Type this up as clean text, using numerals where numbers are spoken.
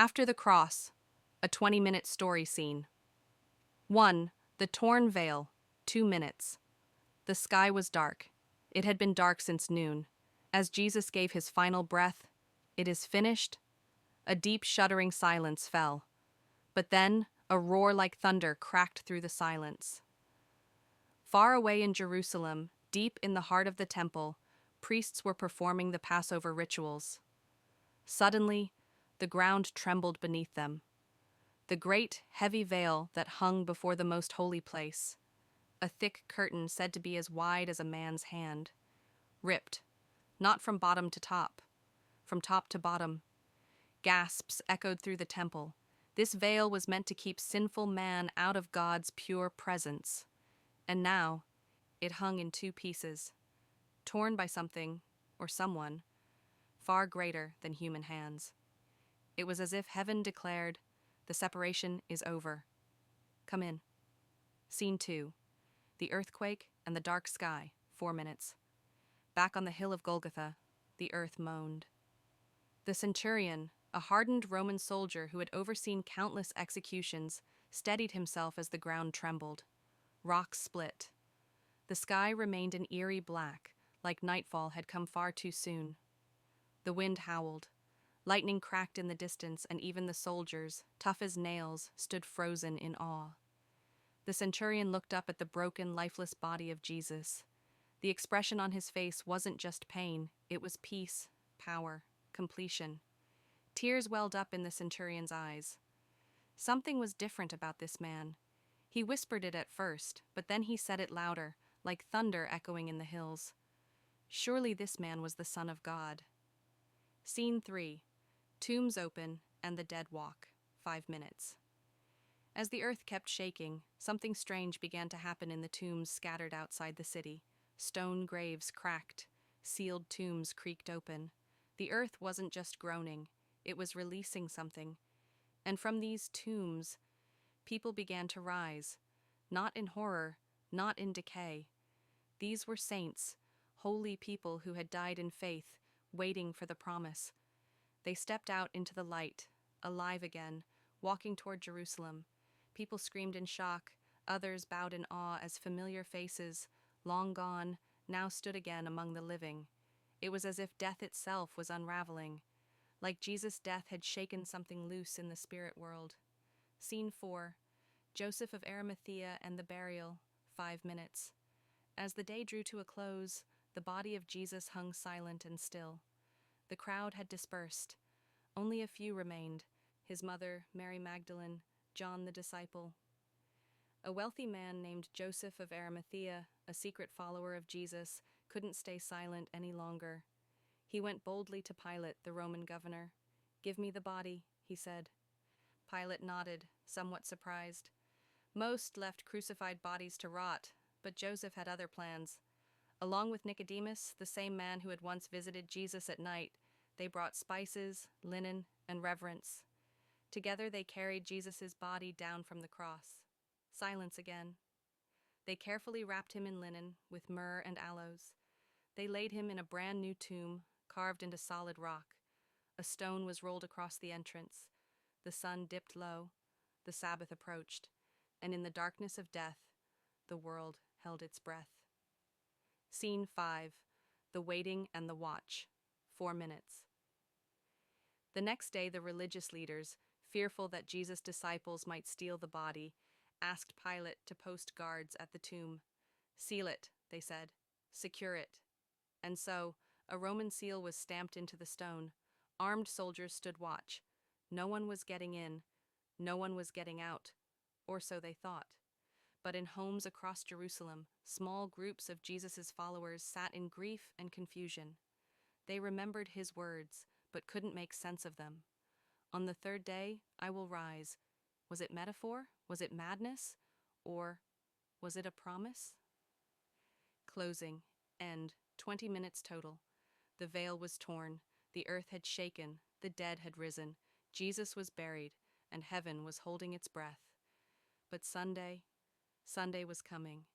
After the Cross, a 20-minute story scene. 1. The torn veil, 2 minutes. The sky was dark. It had been dark since noon. As Jesus gave his final breath, "It is finished," a deep shuddering silence fell. But then, a roar like thunder cracked through the silence. Far away in Jerusalem, deep in the heart of the temple, priests were performing the Passover rituals. Suddenly, the ground trembled beneath them. The great, heavy veil that hung before the most holy place, a thick curtain said to be as wide as a man's hand, ripped, not from bottom to top, from top to bottom. Gasps echoed through the temple. This veil was meant to keep sinful man out of God's pure presence. And now, it hung in 2 pieces, torn by something, or someone, far greater than human hands. It was as if heaven declared, "The separation is over. Come in." Scene 2. The earthquake and the dark sky, 4 minutes. Back on the hill of Golgotha, the earth moaned. The centurion, a hardened Roman soldier who had overseen countless executions, steadied himself as the ground trembled. Rocks split. The sky remained an eerie black, like nightfall had come far too soon. The wind howled. Lightning cracked in the distance, and even the soldiers, tough as nails, stood frozen in awe. The centurion looked up at the broken, lifeless body of Jesus. The expression on his face wasn't just pain, it was peace, power, completion. Tears welled up in the centurion's eyes. Something was different about this man. He whispered it at first, but then he said it louder, like thunder echoing in the hills. Surely this man was the Son of God. Scene 3. Tombs open and the dead walk, 5 minutes. As the earth kept shaking, something strange began to happen in the tombs scattered outside the city. Stone graves cracked, sealed tombs creaked open. The earth wasn't just groaning, it was releasing something. And from these tombs, people began to rise, not in horror, not in decay. These were saints, holy people who had died in faith, waiting for the promise. They stepped out into the light, alive again, walking toward Jerusalem. People screamed in shock, others bowed in awe as familiar faces, long gone, now stood again among the living. It was as if death itself was unraveling, like Jesus' death had shaken something loose in the spirit world. Scene 4. Joseph of Arimathea and the burial, 5 minutes. As the day drew to a close, the body of Jesus hung silent and still. The crowd had dispersed. Only a few remained, his mother, Mary Magdalene, John the disciple. A wealthy man named Joseph of Arimathea, a secret follower of Jesus, couldn't stay silent any longer. He went boldly to Pilate, the Roman governor. "Give me the body," he said. Pilate nodded, somewhat surprised. Most left crucified bodies to rot, but Joseph had other plans. Along with Nicodemus, the same man who had once visited Jesus at night, they brought spices, linen, and reverence. Together they carried Jesus' body down from the cross. Silence again. They carefully wrapped him in linen, with myrrh and aloes. They laid him in a brand new tomb, carved into solid rock. A stone was rolled across the entrance. The sun dipped low. The Sabbath approached. And in the darkness of death, the world held its breath. Scene 5. The waiting and the watch, 4 minutes. The next day the religious leaders, fearful that Jesus' disciples might steal the body, asked Pilate to post guards at the tomb. "Seal it," they said. "Secure it." And so, a Roman seal was stamped into the stone. Armed soldiers stood watch. No one was getting in. No one was getting out. Or so they thought. But in homes across Jerusalem, small groups of Jesus' followers sat in grief and confusion. They remembered his words, but couldn't make sense of them. "On the 3rd day, I will rise." Was it metaphor? Was it madness? Or was it a promise? Closing. End. 20 minutes total. The veil was torn. The earth had shaken. The dead had risen. Jesus was buried, and heaven was holding its breath. But Sunday was coming.